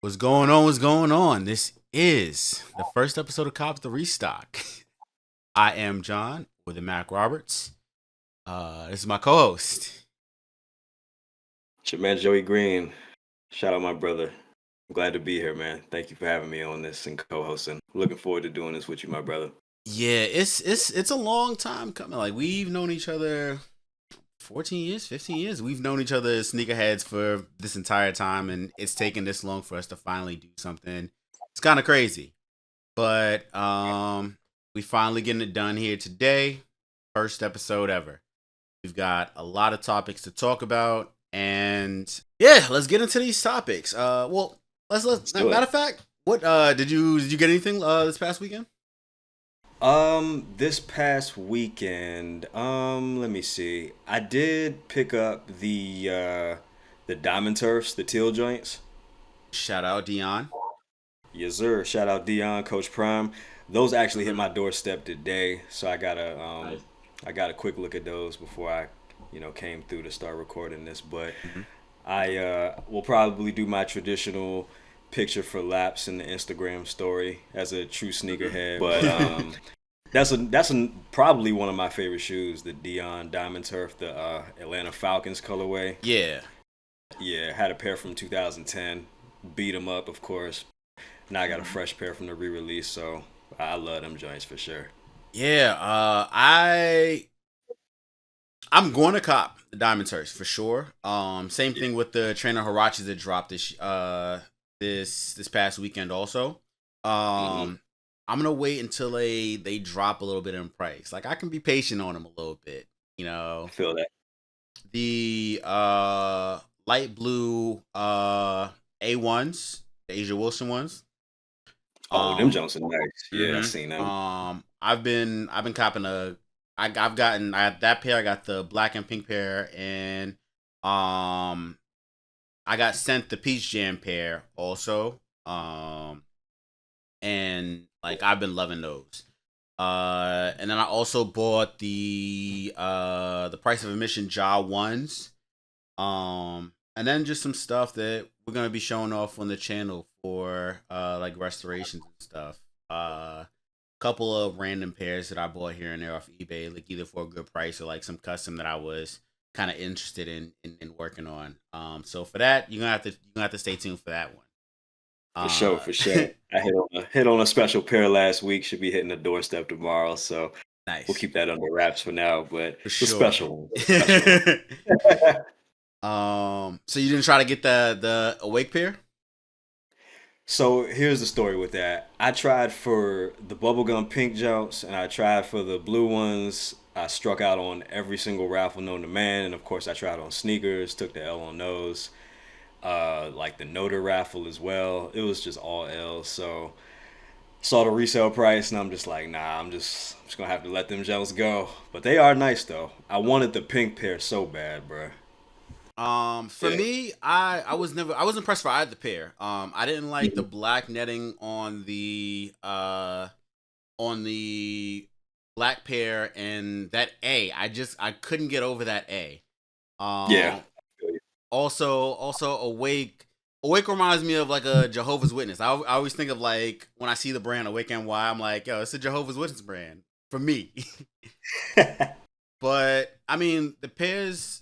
What's going on? What's going on? This is the first episode of Copped the Restock. I am John with the MackRoberts. This is my co-host. It's your man Joey Green. Shout out my brother. I'm glad to be here, man. Thank you for having me on this and co-hosting. Looking forward to doing this with you, my brother. Yeah, it's a long time coming. Like we've known each other 14 years, 15 years. We've known each other as sneakerheads for this entire time, and it's taken this long for us to finally do something. It's kind of crazy, but we finally getting it done here today. First episode ever. We've got a lot of topics to talk about, and yeah, let's get into these topics. Well, let's Do matter it. of fact, what did you get anything this past weekend? This past weekend, let me see. I did pick up the Diamond Turfs, the teal joints. Shout out Dion. Yes, sir. Shout out Dion, Coach Prime. Those actually hit Mm-hmm. my doorstep today, so Nice. I got a quick look at those before I, came through to start recording this. But Mm-hmm. I will probably do my traditional picture for laps in the Instagram story as a true sneakerhead. But that's probably one of my favorite shoes, the Dion Diamond Turf, the Atlanta Falcons colorway. Yeah, Yeah, had a pair from 2010. Beat them up, of course. Now I got a fresh pair from the re-release, so I love them joints for sure. yeah. I'm going to cop the Diamond Turks for sure. Same Yeah. thing with the trainer Harachis that dropped this past weekend also. Hmm. Um, I'm gonna wait until they drop a little bit in price. Like I can be patient on them a little bit. You I know, feel that. the light blue A1s, the Asia Wilson ones. Oh, them Um, joints are nice. Yeah, I seen them. I've been copping I've gotten I had that pair. I got the black and pink pair, and um I got sent the peach jam pair also. And like I've been loving those. And then I also bought the price of admission jaw ones. And then just some stuff that we're gonna be showing off on the channel for like restorations and stuff. Couple of random pairs that I bought here and there off eBay, like either for a good price or like some custom that I was kind of interested in working on. So for that, you're gonna have to stay tuned for that one. For sure, for Uh, sure. I hit on a special pair last week. Should be hitting the doorstep tomorrow, so we'll nice keep that under wraps for now. But for it's a sure. special one. It's a special one. So you didn't try to get the awake pair? So here's the story with that. I tried for the bubblegum pink jumps and I tried for the blue ones. I struck out on every single raffle known to man, and of course I tried on sneakers, took the L on those. Like the Noter raffle as well. It was just all L's. So saw the resale price and I'm just like, nah, I'm just gonna have to let them gels go. But they are nice though. I wanted the pink pair so bad, bro. For Yeah. me, I was impressed for either pair. I didn't like the Mhm. black netting on the black pair and that A. I couldn't get over that A. Yeah. Um, also Awake reminds me of like a Jehovah's Witness. I always think of like when I see the brand Awake NY, I'm like, yo, it's a Jehovah's Witness brand for me. But I mean, the pairs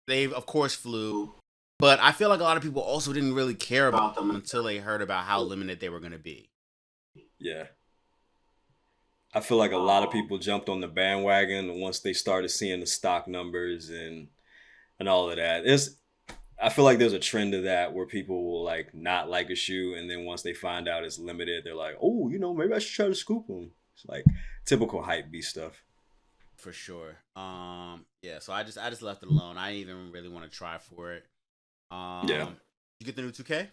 they of course flew, but I feel like a lot of people also didn't really care about them until they heard about how limited they were going to be. Yeah. I feel like a lot of people jumped on the bandwagon once they started seeing the stock numbers and all of that. I feel like there's a trend to that where people will like not like a shoe, and then once they find out it's limited, they're like, oh, maybe I should try to scoop them. It's like typical hype beast stuff. For sure. Yeah, so I just left it alone. I didn't even really want to try for it. Yeah. You get the new 2K?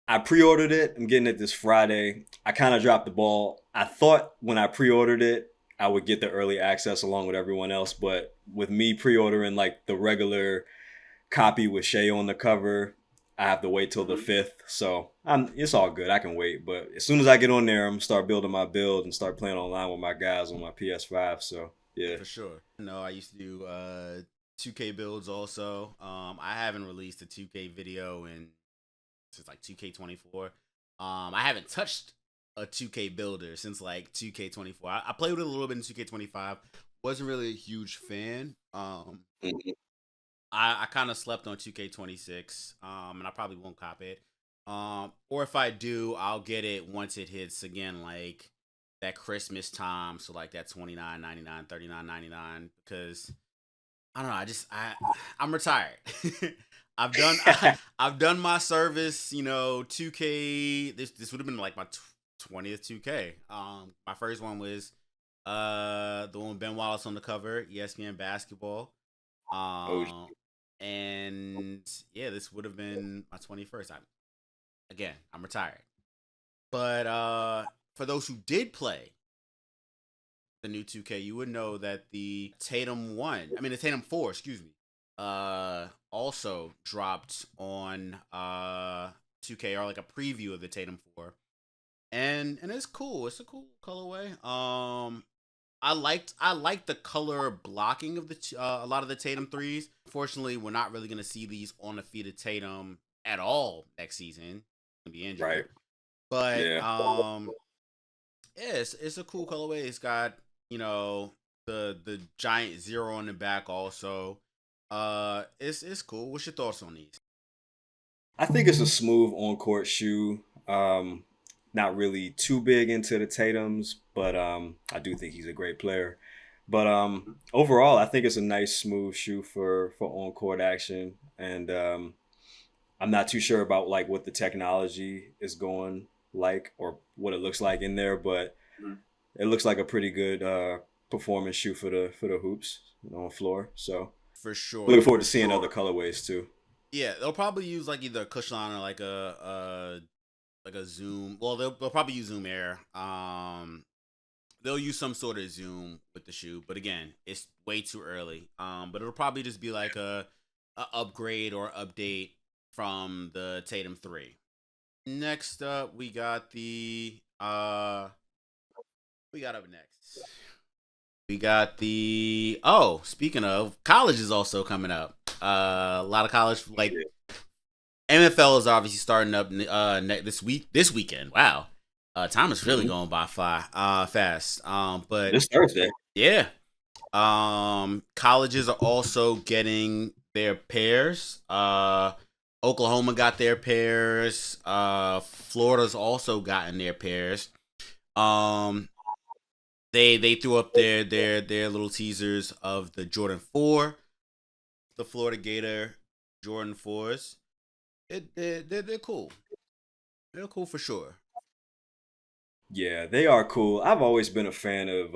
I pre-ordered it. I'm getting it this Friday. I kind of dropped the ball. I thought when I pre-ordered it, I would get the early access along with everyone else, but with me pre-ordering like the regular copy with Shay on the cover, I have to wait till the 5th. So it's all good. I can wait. But as soon as I get on there, I'm gonna start building my build and start playing online with my guys on my PS5. So yeah. For sure. No, I used to do 2K builds also. I haven't released a 2K video in since like 2K24. I haven't touched a 2K builder since like 2K24. I played with it a little bit in 2K25. Wasn't really a huge fan. Mhm. I kind of slept on 2K26. And I probably won't cop it. Or if I do, I'll get it once it hits again, like that Christmas time. So like that 29.99, 39.99. Because I don't know. I'm retired. I've done I've done my service. 2K. This would have been like my 20th 2K. My first one was the one with Ben Wallace on the cover, ESPN basketball. Oh, Um, and yeah, this would have been my 21st. I'm retired. But for those who did play the new 2K, you would know that the Tatum 4, excuse me, also dropped on 2K, or like a preview of the Tatum 4. And it's cool. It's a cool colorway. I liked the color blocking of a lot of the Tatum threes. Unfortunately, we're not really gonna see these on the feet of Tatum at all next season. Gonna be right. injured, but Yeah. yeah, it's a cool colorway. It's got the giant zero on the back also. It's cool. What's your thoughts on these? I think it's a smooth on court shoe. Not really too big into the Tatums, but I do think he's a great player. But overall, I think it's a nice smooth shoe for on court action, and I'm not too sure about like what the technology is going like or what it looks like in there, but it looks like a pretty good performance shoe for the hoops on floor. So For sure. looking forward to seeing other colorways too. Yeah, they'll probably use like either a Cushlon or like a Zoom. Well, they'll probably use Zoom Air. They'll use some sort of Zoom with the shoe, but again, it's way too early. But it'll probably just be like a upgrade or update from the Tatum 3. Next up, we got up next. We got the speaking of, college is also coming up. A lot of college, like NFL is obviously starting up this weekend. Wow. Time is really going by fast. But This Thursday. yeah. Colleges are also getting their pairs. Oklahoma got their pairs. Florida's also gotten their pairs. Um, they threw up their little teasers of the Jordan 4, the Florida Gator Jordan 4s. They're cool. They're cool for sure. Yeah, they are cool. I've always been a fan of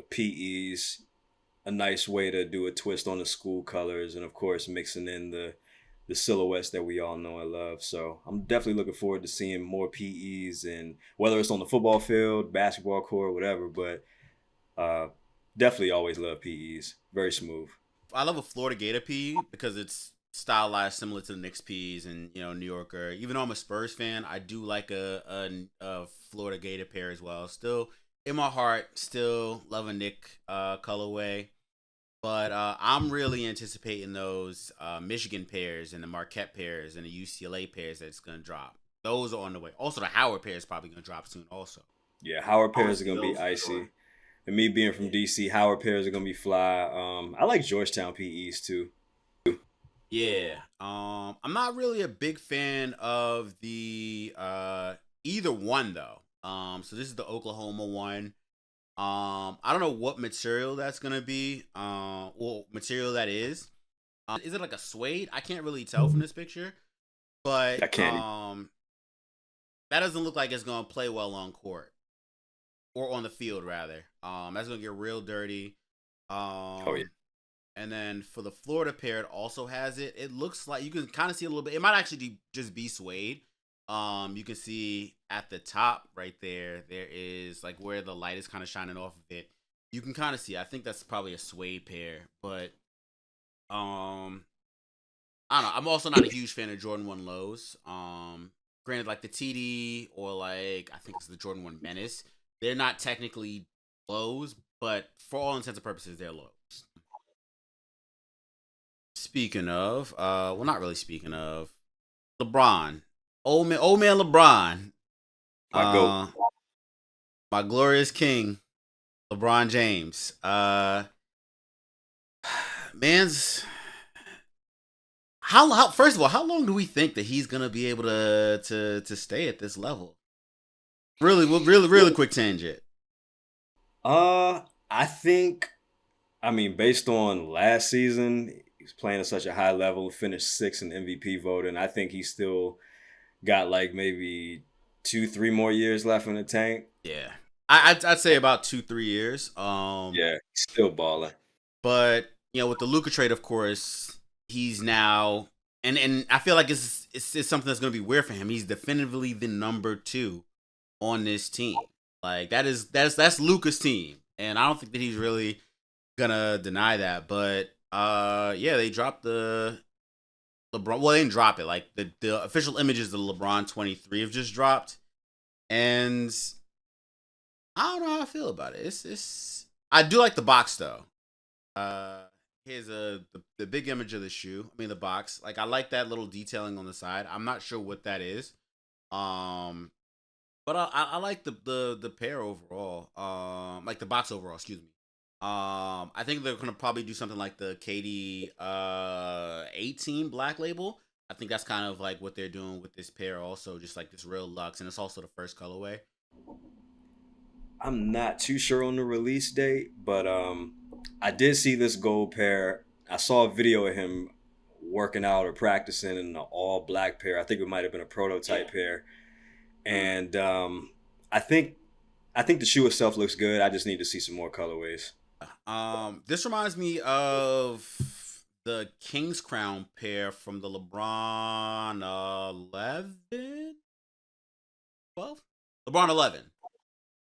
PEs, a nice way to do a twist on the school colors, and of course mixing in the silhouettes that we all know and love. So I'm definitely looking forward to seeing more PEs, and whether it's on the football field, basketball court, whatever. But uh, definitely always love PEs. Very smooth. I love a Florida Gator P because it's stylized similar to the Knicks P's and New Yorker. Even though I'm a Spurs fan, I do like a Florida Gator pair as well. Still in my heart, still love a Nick colorway. But I'm really anticipating those Michigan pairs and the Marquette pairs and the UCLA pairs that's gonna drop. Those are on the way. Also, the Howard pair is probably gonna drop soon. Also, Yeah, Howard I want to pairs are see gonna be those for icy. sure. And me being from Yeah. DC, Howard pairs are gonna be fly. I like Georgetown PEs too. Yeah. I'm not really a big fan of the either one though. So this is the Oklahoma one. I don't know what material that's gonna be. Well, material that is. Is it like a suede? I can't really tell from this picture, but I can't. that doesn't look like it's gonna play well on court or on the field rather. That's gonna get real dirty. Oh yeah. Um, And then for the Florida pair, it also has it. It looks like you can kind of see a little bit. It might actually just be suede. You can see at the top right there, there is like where the light is kind of shining off of it. You can kind of see. I think that's probably a suede pair, but um, I don't know. I'm also not a huge fan of Jordan 1 lows. Granted, like the TD or like I think it's the Jordan 1 Menace, they're not technically lows, but for all intents and purposes, they're lows. Speaking of, well, not really speaking of LeBron. old man LeBron, My goat. uh, my glorious king, LeBron James. Man's how first of all, how long do we think that he's gonna be able to stay at this level? Really quick tangent. Uh, I think, I mean, based on last season, he's playing at such a high level, finished sixth in MVP voting. I think he's still got like maybe 2, 3 more years left in the tank. Yeah, I'd say about 2 3 years. Yeah, he's still balling. But with the Luka trade, of course, he's now and I feel like it's something that's gonna be weird for him. He's definitively the number two on this team. Like that's Luka's team, and I don't think that he's really gonna deny that. But yeah, they dropped the LeBron. Well, they didn't drop it. Like the official images of LeBron 23 have just dropped, and I don't know how I feel about it. It's I do like the box though. Uh, Here's the big image of the shoe. I mean the box. Like I like that little detailing on the side. I'm not sure what that is. Um, but I like the pair overall. Like the box overall. Excuse me. I think they're gonna probably do something like the KD 18 Black Label. I think that's kind of like what they're doing with this pair. Also, just like this real luxe, and it's also the first colorway. I'm not too sure on the release date, but I did see this gold pair. I saw a video of him working out or practicing in an all black pair. I think it might have been a prototype pair, and I think I think the shoe itself looks good. I just need to see some more colorways. This reminds me of the King's Crown pair from the LeBron 11, 12, LeBron 11.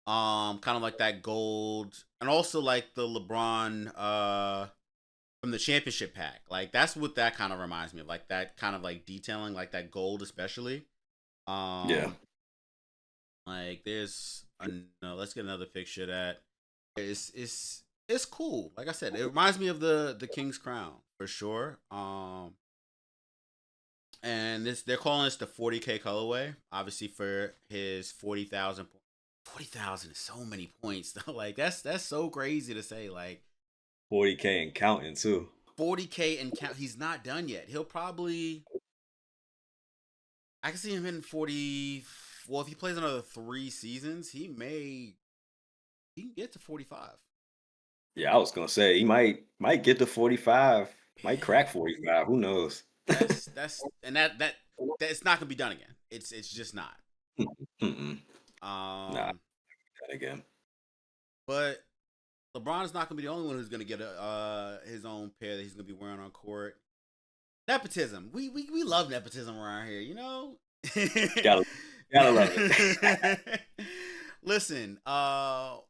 Kind of like that gold, and also like the LeBron from the championship pack. Like that's what that kind of reminds me of. Like that kind of like detailing, like that gold especially. Yeah. Um, like there's no. Let's get another picture of that. It's cool. Like I said, it reminds me of the King's Crown for sure. And this they're calling this the 40K colorway. Obviously for his 40,000. 40,000 is so many points though. Like that's so crazy to say. Like 40K and counting too. 40K and count. He's not done yet. He'll probably. I can see him in 40. Well, if he plays another 3 seasons, he can get to 45. Yeah, I was gonna say he might get to 45, might crack 45. Who knows? That's and that it's not gonna be done again. It's just not. Mm-mm. Nah, Um, that again. but LeBron is not gonna be the only one who's gonna get his own pair that he's gonna be wearing on court. Nepotism. We love nepotism around here. Gotta gotta love it. Listen, Arch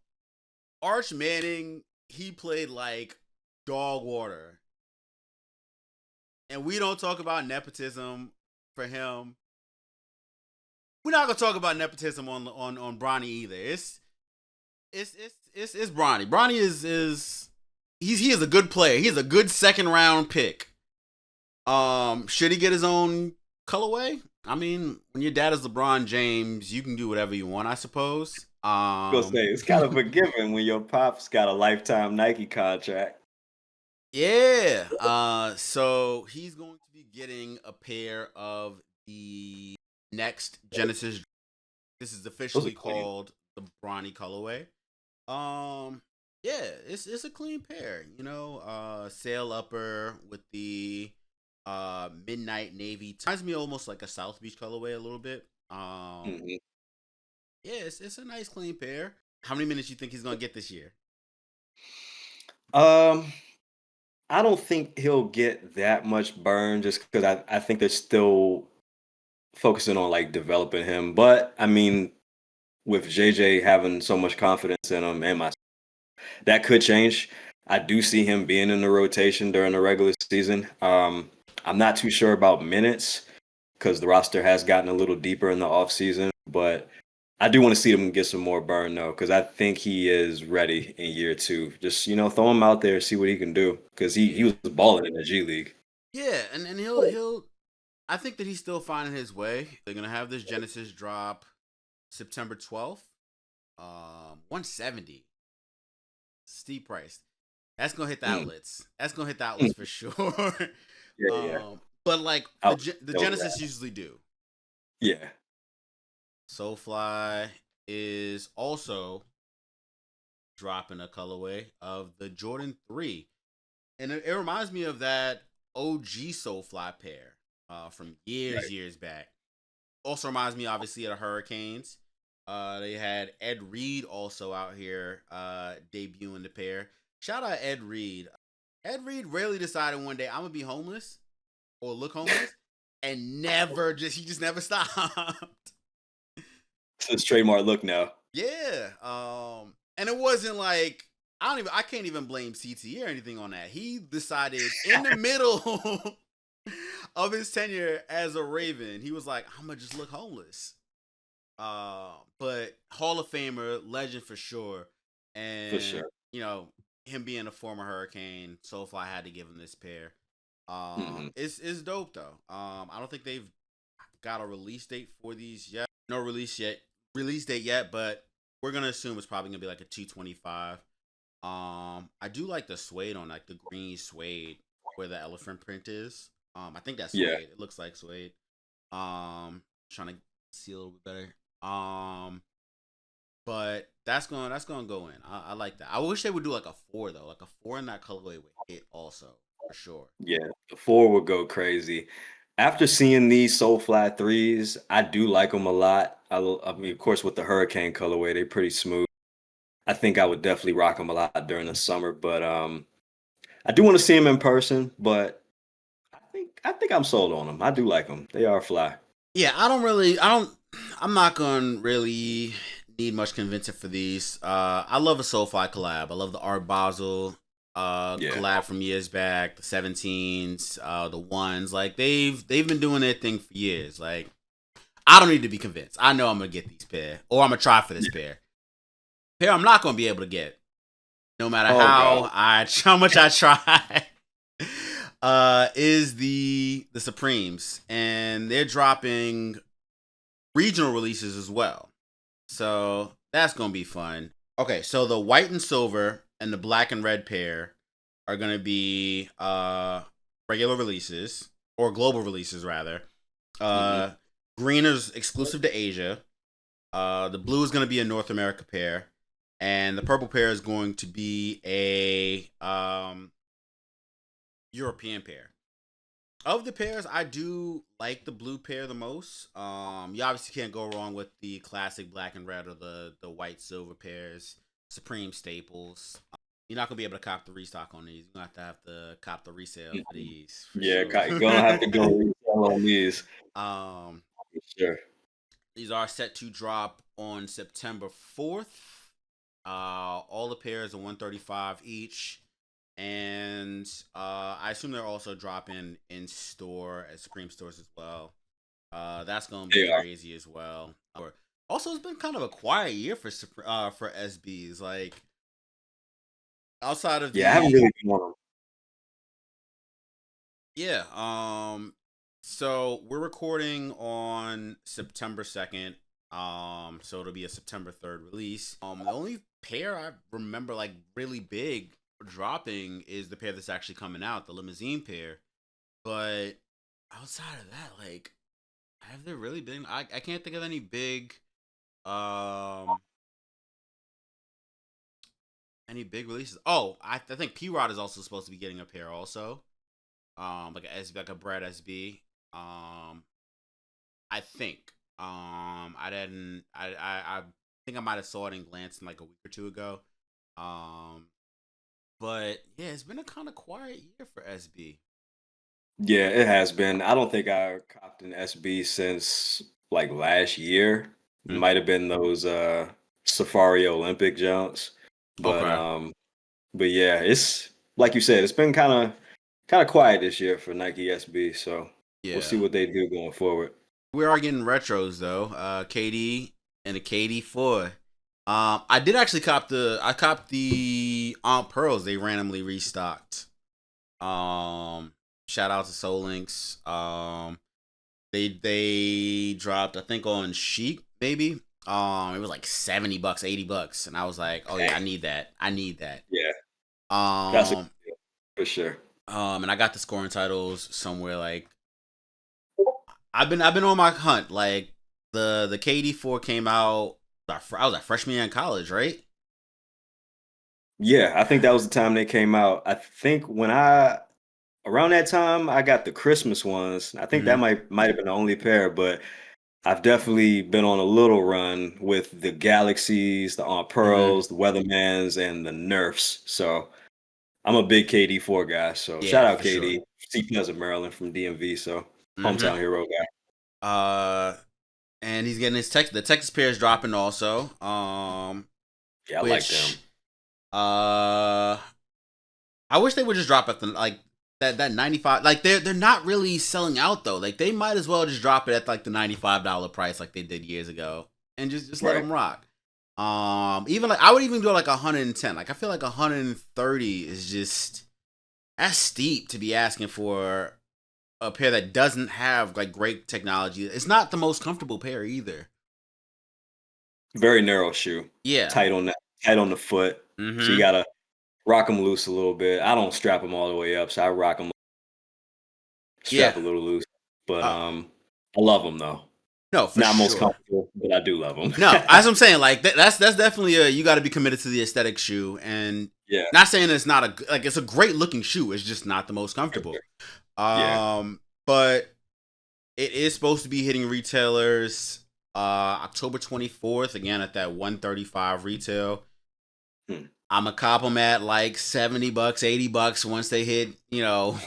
Manning, he played like dog water, and we don't talk about nepotism for him. We're not gonna talk about nepotism on Bronny either. It's Bronny. Bronny is he is a good player. He is a good second round pick. Should he get his own colorway? I mean, when your dad is LeBron James, you can do whatever you want, I suppose. Gonna say it's kind of a given when your pop's got a lifetime Nike contract. Yeah. So he's going to be getting a pair of the next Genesis. This is Those are officially clean. called the Bronny colorway. Yeah, it's a clean pair. Sail upper with the midnight navy. Reminds me almost like a South Beach colorway a little bit. Mhm. Yeah, it's a nice clean pair. How many minutes you think he's gonna get this year? Um, I don't think he'll get that much burn just because I think they're still focusing on like developing him. But I mean, with JJ having so much confidence in him and my that could change. I do see him being in the rotation during the regular season. I'm not too sure about minutes because the roster has gotten a little deeper in the offseason, but I do want to see him get some more burn though, because I think he is ready in year two. Just throw him out there, see what he can do, because he Yeah, was balling in the G League. yeah, and he'll. I think that he's still finding his way. They're gonna have this Genesis drop September 12th. 170. Steep price. That's gonna hit the Mm. outlets. That's gonna hit the outlets for sure. Yeah, yeah. But like I'll the know Genesis that. usually do. Yeah. Soulfly is also dropping a colorway of the Jordan 3. And it reminds me of that OG Soulfly pair from Right. years back. Also reminds me, obviously, of the Hurricanes. They had Ed Reed also out here debuting the pair. Shout out Ed Reed. Ed Reed rarely decided one day I'm gonna be homeless or look homeless, and he just never stopped. It's his trademark look now. Yeah. And it wasn't like I can't even blame CT or anything on that. He decided in the middle of his tenure as a Raven, he was like, I'm gonna just look homeless. But Hall of Famer, legend for sure. For And sure. him being a former Hurricane, Soulfly had to give him this pair. Hmm. It's dope though. I don't think they've got a release date for these yet. No release date yet, but we're gonna assume it's probably gonna be like a 225. I do like the suede on like the green suede where the elephant print is. I think that's Yeah. suede. It looks like suede. Trying to see a little bit better. But that's gonna go in. I like that. I wish they would do like a 4 though. Like a 4 in that colorway would hit also for sure. Yeah. The four would go crazy. After seeing these Soulfly threes, I do like them a lot. I mean, of course, with the Hurricane colorway, they're pretty smooth. I think I would definitely rock them a lot during the summer, but I do want to see them in person. But I think I'm sold on them. I do like them. They are fly. Yeah, I'm not gonna really need much convincing for these. I love a Soulfly collab. I love the Art Basel Yeah. collab from years back, the 17s, the ones. Like they've been doing their thing for years. Like I don't need to be convinced. I know I'm gonna get these pair. Or I'm gonna try for this Yeah. pair. Pair I'm not gonna be able to get. No matter Oh God. how much I try. Is the Supremes. And they're dropping regional releases as well. So that's gonna be fun. Okay, so the white and silver and the black and red pair are gonna be regular releases or global releases rather. Hmm. Uh Green is exclusive to Asia. The blue is gonna be a North America pair. And the purple pair is going to be a European pair. Of the pairs, I do like the blue pair the most. You obviously can't go wrong with the classic black and red or the white silver pairs, Supreme staples. You're not gonna be able to cop the restock on these. You're gonna have to cop the resale for Hmm. these for Yeah. sure. Gonna have to go retail on these. um, For sure. these are set to drop on September 4th. All the pairs are 135 each. And I assume they're also dropping in store at Supreme stores as well. That's gonna be They are. crazy as well. Also, it's been kind of a quiet year for SBs. Like outside of Yeah. I haven't really been on them. yeah. So we're recording on September 2nd. So it'll be a September 3rd release. The only pair I remember like really big dropping is the pair that's actually coming out, the limousine pair. But outside of that, like, have there really been? I can't think of um any big releases. Oh, I think P Rod is also supposed to be getting a pair also. Like a SB, like a Brad SB. I think. I didn't. I think I might have saw it in Glancing like a week or two ago. Um, but yeah, it's been a kind of quiet year for SB. Yeah, it has been. I don't think I copped an SB since like last year. Hmm. Might have been those Safari Olympic jumps. But Okay. um but yeah, it's like you said, it's been kind of quiet this year for Nike SB, so we'll see Yeah. what they do going forward. We are getting retros though. KD and a KD4. I did actually I copped the Aunt Pearls. They randomly restocked. Shout out to Soul Links. They dropped, I think, on Chic, maybe. It was like $70, $80, and I was like, oh yeah, Dang. I need that. I need that. Yeah, that's a Um, good deal, for sure. and I got the scoring titles somewhere. Like I've been on my hunt. Like the KD4 came out. I was a freshman year in college, right? Yeah, I think that was the time they came out. I think when I around that time I got the Christmas ones. I think that Hmm. might have been the only pair, but I've definitely been on a little run with the Galaxies, the Aunt Hmm. Pearls, the Weathermans, and the Nerfs. So I'm a big KD4 guy. So shout Yeah, out for sure. KD. CPS of Maryland from DMV. So Hmm. hometown hero guy. Uh, and he's getting his the Texas pair is dropping also. Yeah, I like them. Which uh I wish they would just drop at the like that 95. Like they're not really selling out though. Like they might as well just drop it at like the $95 price like they did years ago and just let Right. them rock. Even like I would even go like 110. Like I feel like 130 is just that's steep to be asking for a pair that doesn't have like great technology. It's not the most comfortable pair either. Very narrow shoe. Yeah. Tight on that, tight on the foot. So you Mm-hmm. gotta rock them loose a little bit. I don't strap them all the way up, so I rock them Yeah. strap a little loose. But Uh, I love them though. no, for Not most sure. comfortable, but I do love them. No, as I'm saying, like that's definitely a you got to be committed to the aesthetic shoe, and Yeah, not saying it's not a like it's a great looking shoe. It's just not the most for sure. comfortable. Yeah. But it is supposed to be hitting retailers October 24th again at that 135 retail. Hmm. I'm a cop them at like $70, $80 once they hit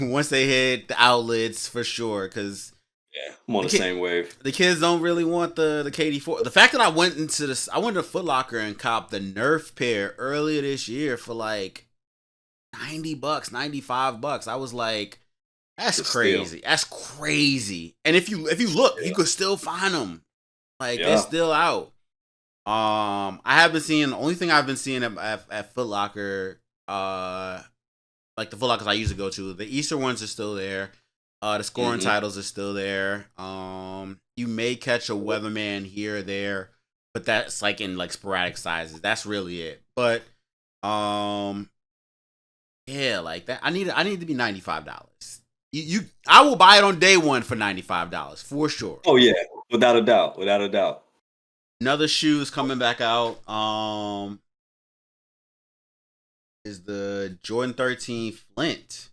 once they hit the outlets for sure because Yeah, I'm on the the kid same wave. the kids don't really want the KD4. The fact that I went to Foot Locker and copped the Nerf pair earlier this year for like $90, $95. I was like, that's It's a steal. crazy. That's crazy. And if you look, you Yeah. could still find them. Like they're Yeah. still out. I have been seeing the only thing I've been seeing at Foot Locker, like the Foot Lockers I used to go to. The Easter ones are still there. The scoring Hmm. titles are still there. You may catch a Weatherman here or there, but that's like in like sporadic sizes. That's really it. But um, yeah, like that. I need to be $95. I will buy it on day one for $95 for sure. Oh yeah, without a doubt, without a doubt. Another shoe is coming back out. Is the Jordan 13 Flint.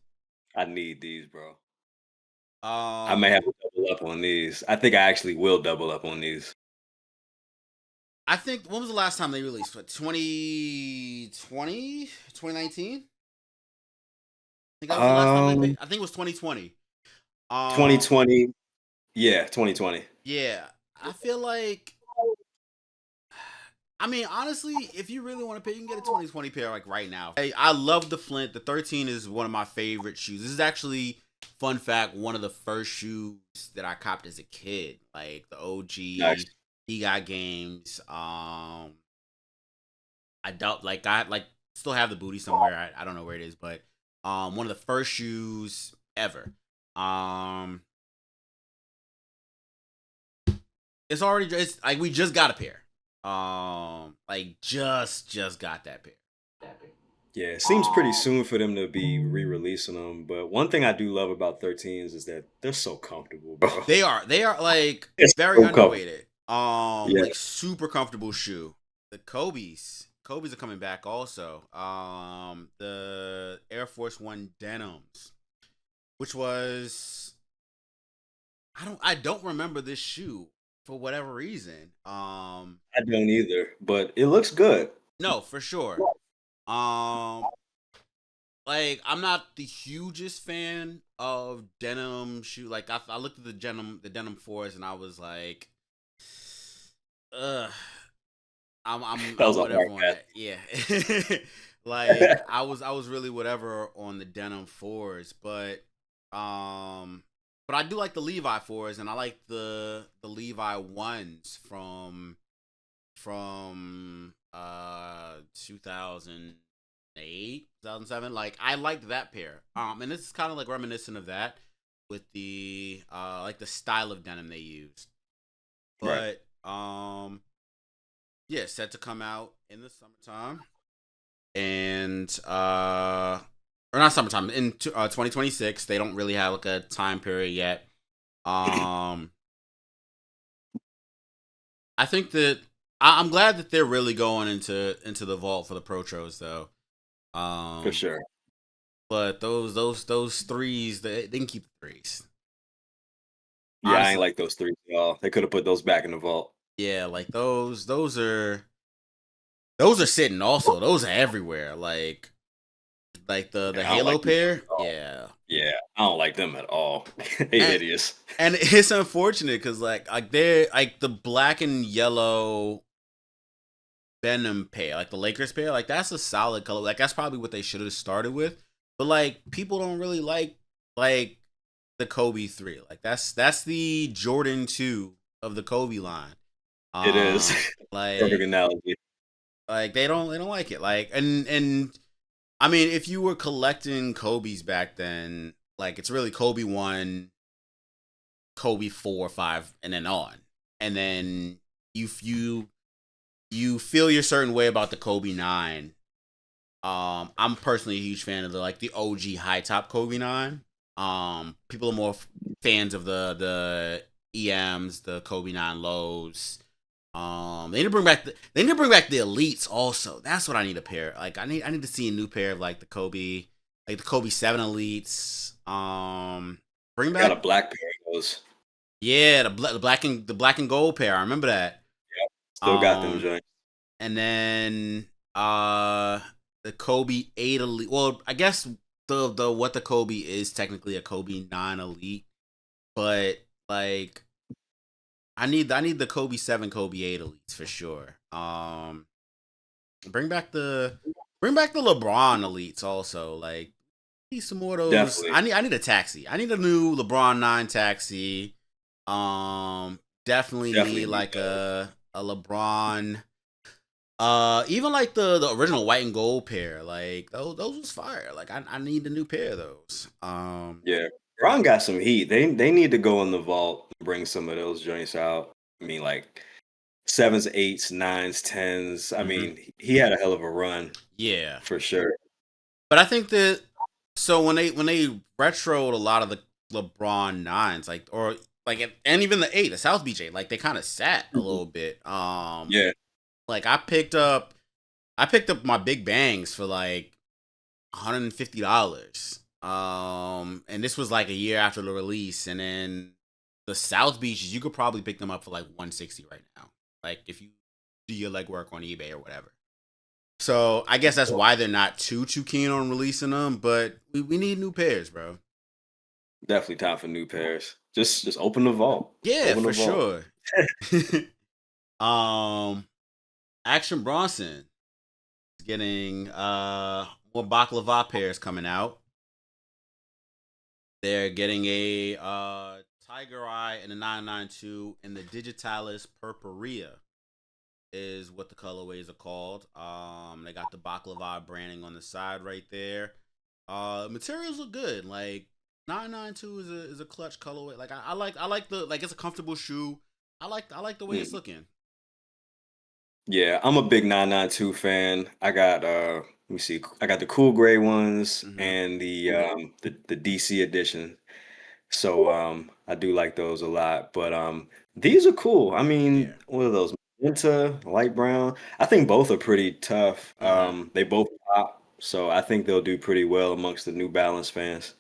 I need these, bro. I may Um, have to double up on these. I think I actually will double up on these. I think when was the last time they released? What 2020, 2019? I think that was the last time they Um, paid. I think it was 2020. Um, 2020. Yeah, 2020. yeah, I feel like. I mean, honestly, if you really want to pay, you can get a 2020 pair like right now. Hey, I love the Flint. The 13 is one of my favorite shoes. This is actually, fun fact, one of the first shoes that I copped as a kid. Like the Nice. OG. He got games. I doubt like I like still have the booty somewhere. I don't know where it is, but one of the first shoes ever. Um it's already it's like we just got a pair. Like just got that pair. Yeah, it seems pretty soon for them to be re-releasing them. But one thing I do love about 13s is that they're so comfortable, bro. They are like It's very so comfortable. underrated. Yeah, Like super comfortable shoe. The Kobe's are coming back also. The Air Force One denims, which was I don't remember this shoe for whatever reason. I don't either, but it looks good. No, for sure. Um, like I'm not the hugest fan of denim shoe. Like I looked at the denim fours and I was like, ugh. That I'm was a hard whatever on pass. that. Yeah. Like I was really whatever on the denim fours, um but I do like the Levi fours and I like the Levi ones from 2008, 2007. Like I liked that pair. And this is kind of like reminiscent of that. with the like the style of denim they used. Right. But yeah, set to come out in the summertime. And or not summertime, in 2026. They don't really have like a time period yet. Um I think that I'm glad that they're really going into the vault for the Protros though. For Um, sure. but those threes, they can keep the threes. Yeah, I ain't Honestly, like those three at all. They could have put those back in the vault. yeah, like those are sitting also. Those are everywhere. Like the Yeah, I don't Halo like them pair, at all. yeah. Yeah, I don't like them at all. They And hideous. and it's unfortunate because like they're like the black and yellow Venom pair, like the Lakers pair, like that's a solid color. Like that's probably what they should have started with. But like people don't really like the Kobe 3. Like that's the Jordan 2 of the Kobe line. It is. Um Perfect like analogy. like they don't like it. Like and I mean if you were collecting Kobe's back then, like it's really Kobe 1, Kobe 4, 5 and then on. And then you feel your certain way about the Kobe 9. I'm personally a huge fan of the OG high top Kobe 9. People are more fans of the EMs, the Kobe 9 lows. They need to bring back the elites also. That's what I need a pair. Like I need to see a new pair of like the Kobe 7 elites. Bring I got a back black pair of those. yeah, the black and gold pair. I remember that. Still got them Um joints. and then the Kobe 8 Elite. Well, I guess the what the Kobe is technically a Kobe 9 Elite, but like I need the Kobe 7, Kobe 8 Elites for sure. Bring back the bring back the LeBron Elites also. Like need some more of those. Definitely. I need a taxi. I need a new LeBron 9 taxi. Definitely need Definitely need like those. a LeBron. Even like the original white and gold pair, like those was fire. Like I need a new pair of those. Yeah. Ron got some heat. They need to go in the vault and bring some of those joints out. I mean, like sevens, eights, nines, tens. I Mhm. mean, he had a hell of a run Yeah, for sure. but I think that so when they retroed a lot of the LeBron 9s, like or like and even the 8, the South Beach 8, like they kind of sat a Mhm. little bit. Yeah. Like I picked up my Big Bangs for like $150. And this was like a year after the release, and then the South Beaches, you could probably pick them up for like 160 right now. Like if you do your legwork on eBay or whatever. So I guess that's why they're not too keen on releasing them, but we need new pairs, bro. Definitely time for new pairs. Just open the vault. Yeah, Open the for vault. sure. um Action Bronson is getting more baklava pairs coming out. They're getting a Tiger Eye and a 992 and the Digitalis Purpurea is what the colorways are called. They got the baklava branding on the side right there. Materials look good. Like 992 is a clutch colorway. Like I like the like it's a comfortable shoe. I like the way it's Mm. looking. Yeah, I'm a big 992 fan. I got let me see. I got the cool gray ones Hmm. and the DC edition. So I do like those a lot. But these are cool. I mean, Yeah. what are those? Magenta, light brown. I think both are pretty tough. Hmm. They both pop, so I think they'll do pretty well amongst the New Balance fans.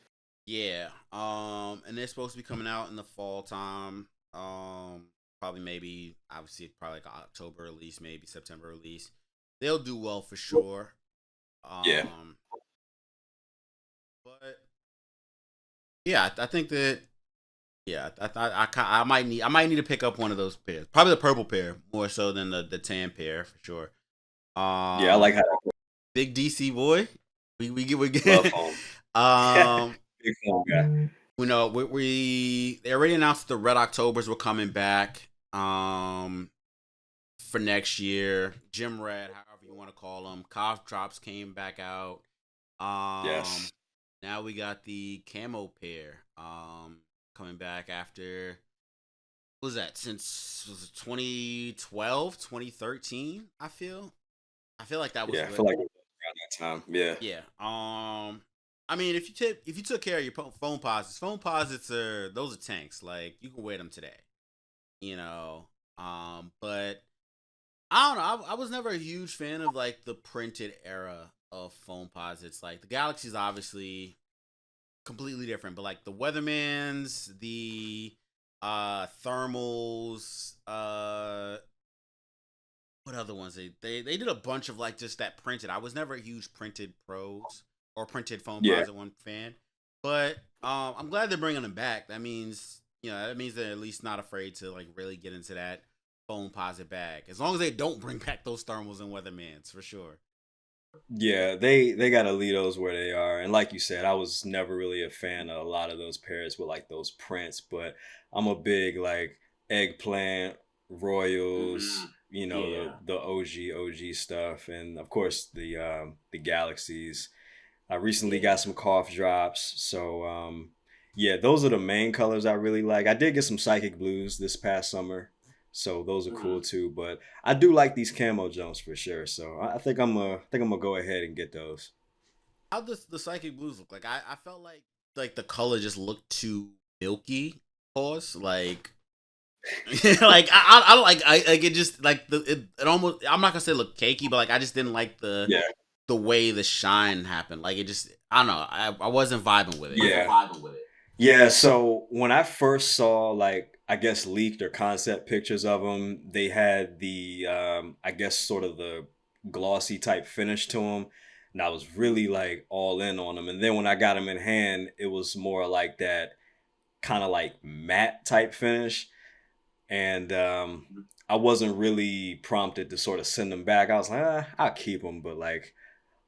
Yeah. And they're supposed to be coming out in the fall time. Probably maybe obviously probably like October release, maybe September release. They'll do well for sure. Yeah, Um, but yeah, I think that yeah, I might need to pick up one of those pairs. Probably the purple pair more so than the tan pair for sure. yeah, I like how that Big DC boy. We get love home. um Big home guy. we know they already announced the Red Octobers were coming back for next year. Gym Red, however you want to call them. Cough drops came back out. Um Yes. Now we got the camo pair. Coming back after what was that since was it 2012, 2013? I feel like that was Yeah, I what. feel like it was around that time. Yeah. Yeah. I mean, if you took care of your phone posits are those are tanks. Like you can wear them today, you know. But I don't know. I was never a huge fan of like the printed era of phone posits. Like the Galaxy's obviously completely different, but like the Weathermans, the thermals, what other ones they did a bunch of like just that printed. I was never a huge printed pros or printed phone Yeah. posit one fan, but I'm glad they're bringing them back. That means that means they're at least not afraid to like really get into that phone posit bag. As long as they don't bring back those thermals and Weathermans for sure. Yeah, they gotta leave those where they are. And like you said, I was never really a fan of a lot of those pairs with like those prints, but I'm a big like eggplant, royals, Mm-hmm. the Yeah. OG stuff, and of course the galaxies. I recently got Yeah. some cough drops, so yeah, those are the main colors I really like. I did get some psychic blues this past summer, so those are cool Mm-hmm. too. But I do like these camo jumps for sure. So I think I'm gonna go ahead and get those. How does the psychic blues look like? I felt like the color just looked too milky. Pause. Like like I don't like it just like it almost I'm not gonna say look cakey, but like I just didn't like Yeah, the way the shine happened. Like it just I don't know. I wasn't vibing with it. yeah, yeah. So when I first saw like I guess leaked or concept pictures of them, they had the I guess sort of the glossy type finish to them. And I was really like all in on them. And then when I got them in hand, it was more like that kind of like matte type finish. And I wasn't really prompted to sort of send them back. I was like, I'll keep them, but like,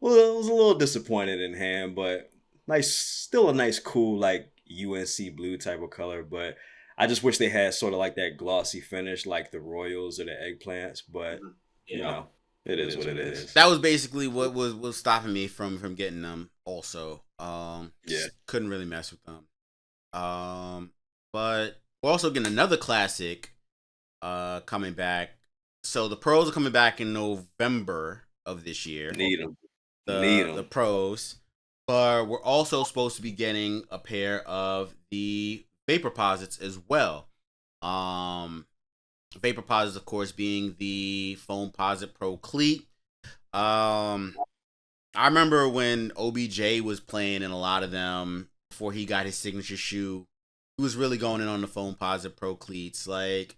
well, I was a little disappointed in hand, but nice, still a nice, cool like UNC blue type of color. But I just wish they had sort of like that glossy finish, like the Royals or the eggplants. But Mhm. you Yeah. know, it is what it is. That was basically what was stopping me from getting them. Also, Yeah, just couldn't really mess with them. But we're also getting another classic coming back. So the pros are coming back in November of this year. need them, need The them. pros, but we're also supposed to be getting a pair of the vapor posits as well. Um, vapor posits, of course, being the foam posit pro cleat. Um, I remember when OBJ was playing in a lot of them before he got his signature shoe. He was really going in on the foam posit pro cleats. Like,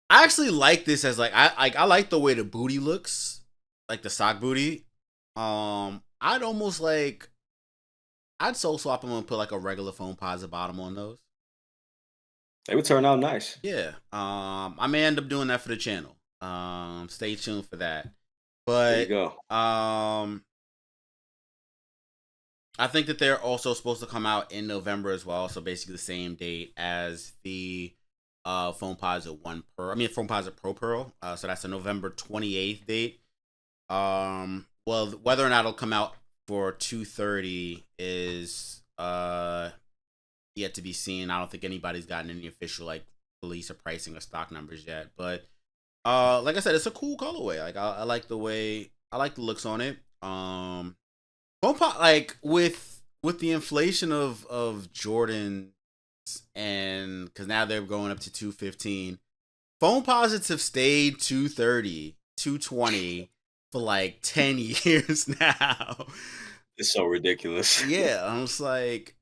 I actually like this as I like the way the booty looks, like the sock booty. I'd almost like I'd soul swap them and put like a regular foam posit bottom on those. They would turn out nice. Yeah. I may end up doing that for the channel. Stay tuned for that. There you But go. I think that they're also supposed to come out in November as well. So basically the same date as the Foam Posit One Pearl. I mean Foam Posit Pro Pearl. So that's a November 28th date. Well, whether or not it'll come out for 230 is yet to be seen. I don't think anybody's gotten any official like release or pricing or stock numbers yet. But like I said, it's a cool colorway. Like I like I like the looks on it. Like with the inflation of Jordan and because now they're going up to 215. Phone posits have stayed 230, 220 for like 10 years now. It's so ridiculous. Yeah, I was like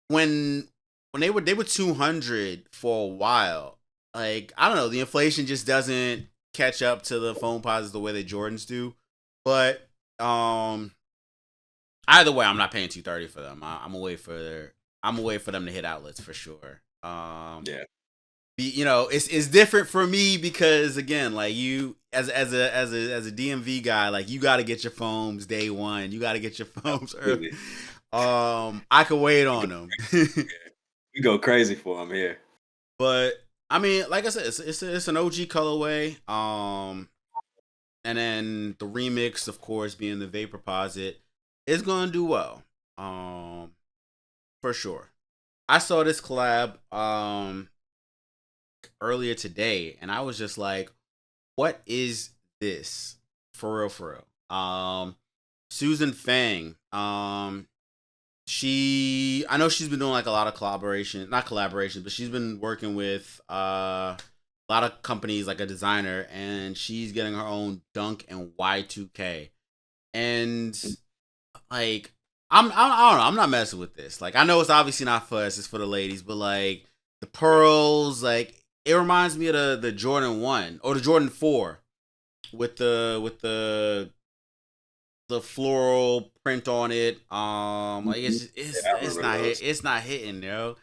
when they were 200 for a while. Like I don't know, the inflation just doesn't catch up to the phone posits the way that Jordans do. But either way, I'm not paying 230 for them. I'm away for them to hit outlets for sure. Yeah. It's different for me because again, like you as a DMV guy, like you got to get your foams day one. You got to get your foams early. Really. I could wait on them. We go crazy for them here. But I mean, like I said, it's an OG colorway. And then the remix, of course, being the Vaporposit, is gonna do well. Um, for sure. I saw this collab earlier today, and I was just like, "What is this?" For real, for real. Susan Fang. I know she's been doing like a lot of collaboration, not collaboration, but she's been working with a lot of companies like a designer, and she's getting her own Dunk and Y2K. And like I don't know, I'm not messing with this. Like I know it's obviously not for us, it's for the ladies, but like the pearls, like it reminds me of the Jordan 1 or the Jordan 4 with the floral print on it. Like Mhm. Yeah, I remember those. it's not hitting, yo.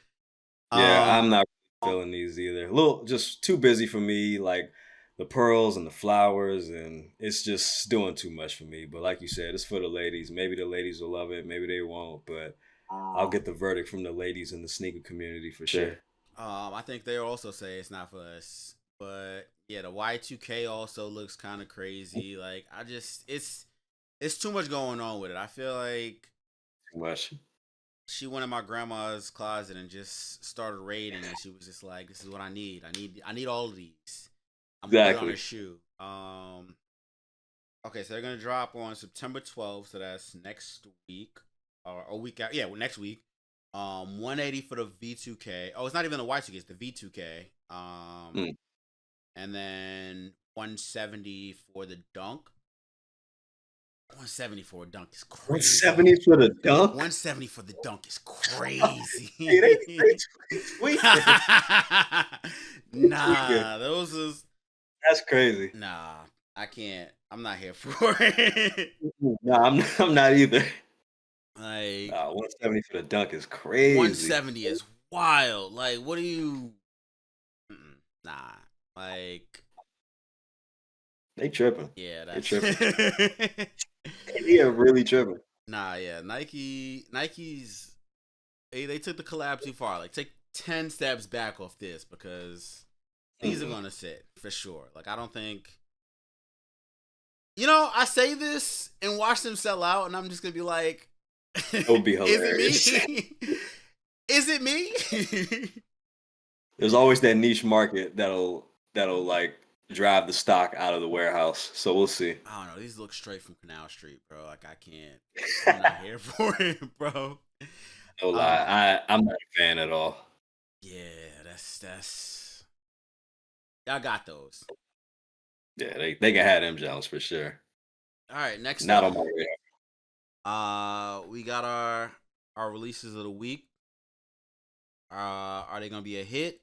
Yeah, Um, I'm not feeling these either. A little just too busy for me, like the pearls and the flowers, and it's just doing too much for me. But like you said, it's for the ladies. Maybe the ladies will love it, maybe they won't, but I'll get the verdict from the ladies in the sneaker community for sure. I think they also say it's not for us, but yeah, the Y2K also looks kind of crazy. Like I just, it's too much going on with it. I feel like Too much. she went in my grandma's closet and just started raiding, and she was just like, "This is what I need. I need all of these. I'm gonna put it on a Exactly. shoe." Okay, so they're gonna drop on September 12th, so that's next week or a week out. Yeah, well, next week. 180 for the V2K. Oh, it's not even the Y2K, it's the V2K. Mm. And then 170 for the Dunk. 170 for a Dunk is crazy. 170 for the dunk? 170 for the Dunk is Hey, they crazy. tweaking. They tweaking. Nah, those is That's crazy. nah. I can't. I'm not here for it. Nah, I'm not either. Like Nah, 170 for the dunk is crazy. 170 is wild. Like, what do you? Nah. Like, They tripping. yeah, They that's. tripping. They are really tripping. Nah, yeah. Nike's they took the collab too far. Like, take 10 steps back off this because these are Mm-mm. gonna sit for sure. Like, I don't think. You know, I say this and watch them sell out, and I'm just gonna be like, That would be is it hilarious. me? Is it me? There's always that niche market that'll like drive the stock out of the warehouse. So we'll see. I don't know. These look straight from Canal Street, bro. Like I can't. I'm not here for it, bro. No lie. Um, I'm not a fan at all. yeah, that's. Y'all got those. Yeah, they can have them Jones for sure. All right, next Not up, on my radar. we got our releases of the week. Are they gonna be a hit?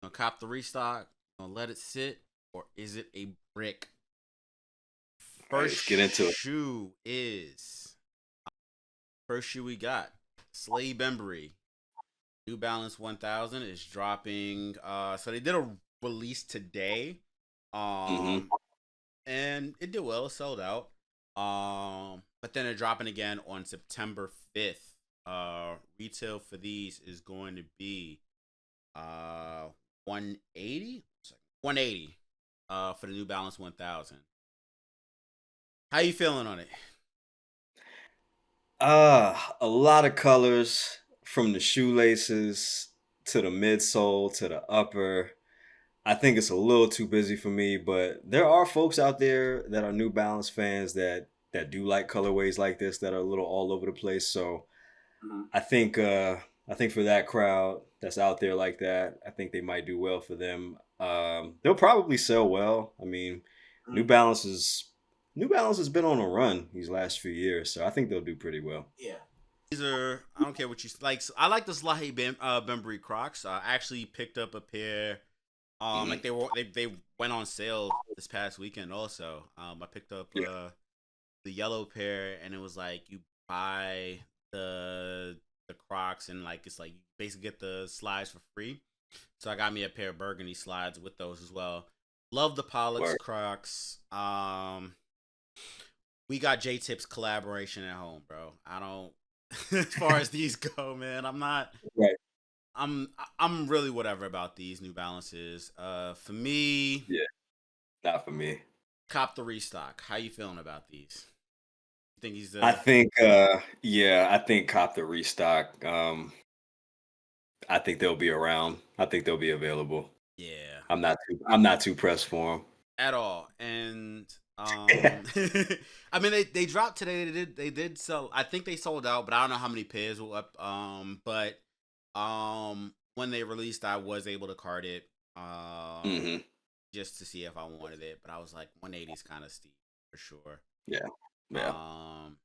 Gonna cop the restock? Gonna let it sit, or is it a brick? All right, First let's get into it. shoe is first shoe we got Slay Bembury. New Balance 1000 is dropping. So they did a release today, Hmm. um, and it did well. It sold out. But then they're dropping again on September 5th. Retail for these is going to be 180. 180. For the New Balance 1000. How you feeling on it? A lot of colors from the shoelaces to the midsole to the upper. I think it's a little too busy for me, but there are folks out there that are New Balance fans that do like colorways like this that are a little all over the place. So I think I think for that crowd that's out there like that, I think they might do well for them. They'll probably sell well. I mean, New Balance is New Balance has been on a run these last few years, so I think they'll do pretty well. These are I don't care what you like. I like the Slahy Bembury Crocs. I actually picked up a pair. Hmm. Like they went on sale this past weekend. Also, I picked up Yeah, the yellow pair, and it was like you buy the Crocs, and like it's like you basically get the slides for free. So I got me a pair of burgundy slides with those as well. Love the Pollux word. Crocs. We got J Tip's collaboration at home, bro. I don't. As far as these go, man, I'm not. Right. I'm really whatever about these New Balances. For me, Yeah, not for me. cop the restock. How you feeling about these? You think he's I think, yeah, I think Cop the Restock. I think they'll be around. I think they'll be available. yeah, I'm not too pressed for at all. And them. I mean they dropped today. They did sell. I think they sold out, but I don't know how many pairs were up. But when they released, I was able to card it. Hmm. Just to see if I wanted it, but I was like 180 is kind of steep for sure. Yeah, yeah. Um,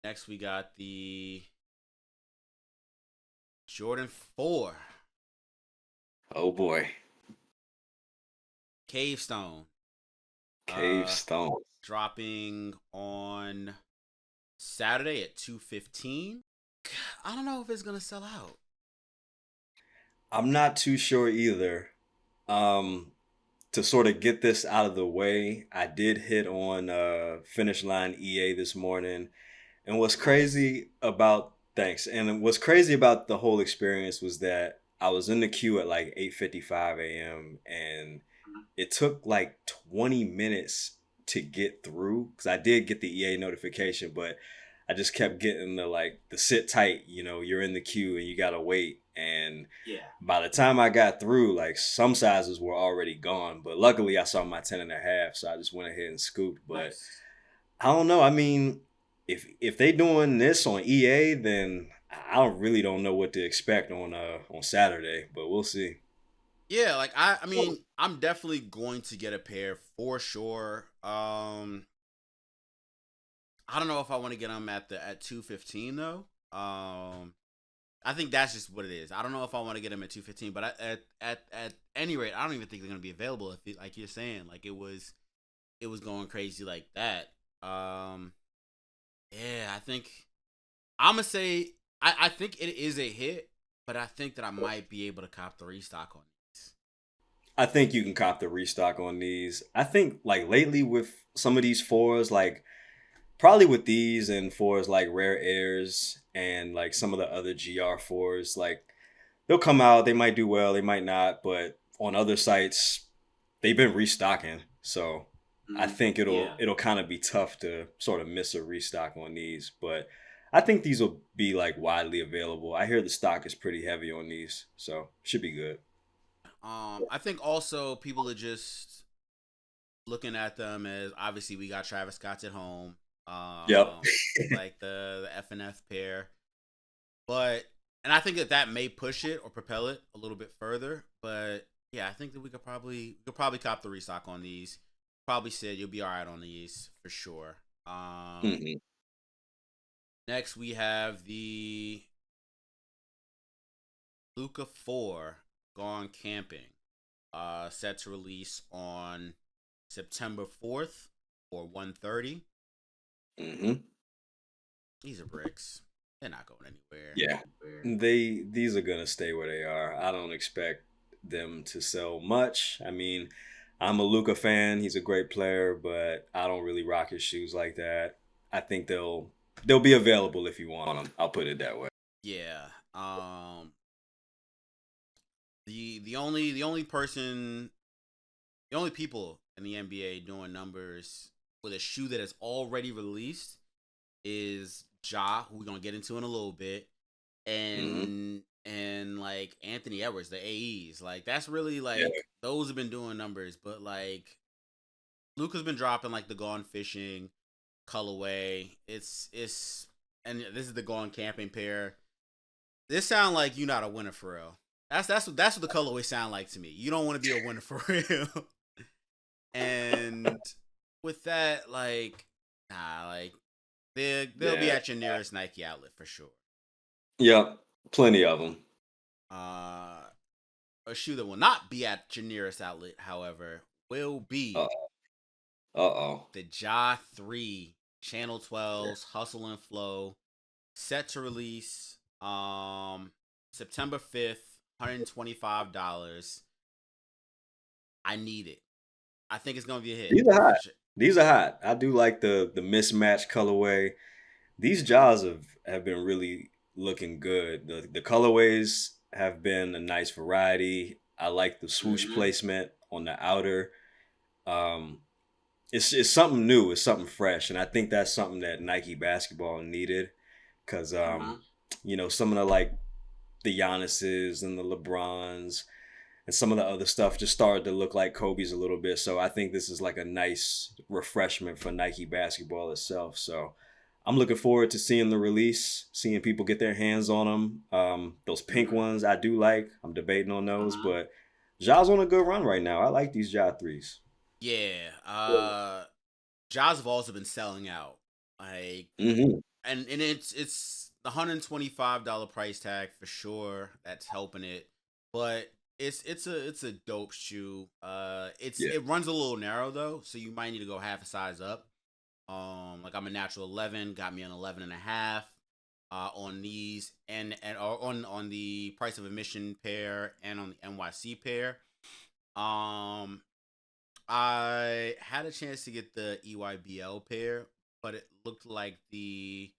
Next we got the Jordan 4 Oh boy, Cave Stone. Cave Uh, Stones. Dropping on Saturday at 2:15. I don't know if it's gonna sell out. I'm not too sure either. Um, to sort of get this out of the way, I did hit on Finish Line EA this morning. And what's Nice. crazy about thanks. And what's crazy about the whole experience was that I was in the queue at like 8:55 a.m. and it took like 20 minutes to get through because I did get the EA notification, but I just kept getting the sit tight, you're in the queue and you gotta wait. And Yeah. by the time I got through, like some sizes were already gone. But luckily I saw my 10 and a half, so I just went ahead and scooped. But Nice. I don't know. I mean, if they doing this on EA, then really don't know what to expect on Saturday, but we'll see. Yeah, like I mean, I'm definitely going to get a pair for sure. I don't know if I want to get them at 2:15 though. I think that's just what it is. I don't know if I want to get them at 2:15, but at any rate, I don't even think they're gonna be available. If it, like you're saying, like it was going crazy like that. Yeah, I think I'm gonna say I think it is a hit, but I think that I might be able to cop the restock on these. I think you can cop the restock on these. I think like lately with some of these fours, like probably with these and fours like Rare Airs and like some of the other GR fours, like they'll come out, they might do well, they might not, but on other sites, they've been restocking. So I think Yeah. it'll kind of be tough to sort of miss a restock on these, but I think these will be like widely available. I hear the stock is pretty heavy on these, so should be good. I think also people are just looking at them as obviously we got Travis Scott's at home. Yep. Like the F and F pair, but and I think that that may push it or propel it a little bit further. But yeah, I think that we could probably cop the restock on these. Probably said you'll be all right on these for sure. Hmm. Next we have the Luca 4 Gone Camping, set to release on September 4th or 1:30. Hmm. These are bricks. They're not going anywhere. Yeah. These are gonna stay where they are. I don't expect them to sell much. I mean, I'm a Luca fan. He's a great player, but I don't really rock his shoes like that. I think they'll be available if you want them. I'll put it that way. Yeah. The only people in the NBA doing numbers with a shoe that is already released is Ja, who we're gonna get into in a little bit, Hmm. and like Anthony Edwards, the AEs. Like that's really Yeah. like those have been doing numbers, but like Luca's been dropping like the Gone Fishing colorway. It's and this is the Gone Camping pair. This sound like you not a winner for real. That's what the colorway sound like to me. You don't want to be a winner for real. And with that, like, nah, like they'll be Yeah. at your nearest Nike outlet for sure. Yep. Plenty of them. Uh, a shoe that will not be at your nearest outlet, however, will Uh be oh. the Ja 3 Channel 12's Hustle and Flow, set to release September 5th, $125. I need it. I think it's gonna be a hit These are hot. for sure. These are hot. I do like the mismatch colorway. These jaws have been really looking good. The colorways have been a nice variety. I like the swoosh Mm-hmm. placement on the outer. Um, it's something new, it's something fresh, and I think that's something that Nike basketball needed because Uh-huh. some of the like the Giannis's and the LeBrons and some of the other stuff just started to look like Kobe's a little bit. So I think this is like a nice refreshment for Nike basketball itself. So I'm looking forward to seeing the release, seeing people get their hands on them. Those pink Mm-hmm. ones I do like. I'm debating on those, Uh-huh. but Ja's on a good run right now. I like these Ja threes. Yeah. Jaws have also been selling out. Like, Mm-hmm. and it's the $125 price tag for sure. That's helping it, but it's a dope shoe. Yeah. It runs a little narrow though, so you might need to go half a size up. Like I'm a natural 11, got me an 11 and a half. On these and on the price of admission pair and on the NYC pair. Um, I had a chance to get the EYBL pair, but it looked like the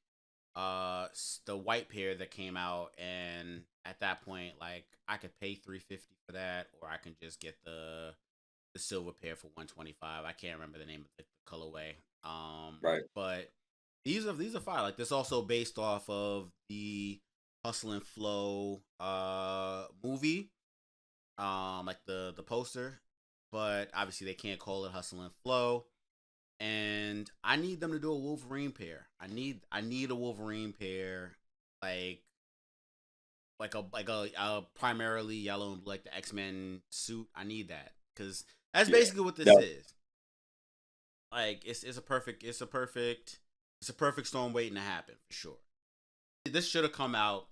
white pair that came out, and at that point, like I could pay 350 for that, or I can just get the silver pair for 125. I can't remember the name of the colorway. Right. But these are fire. Like this also based off of the Hustle and Flow movie, like the poster, but obviously they can't call it Hustle and Flow. And I need them to do a Wolverine pair. I need a Wolverine pair, like a primarily yellow and blue, like the X-Men suit. I need that because that's Yeah. basically what this That, is. Like it's a perfect storm waiting to happen for sure. This should have come out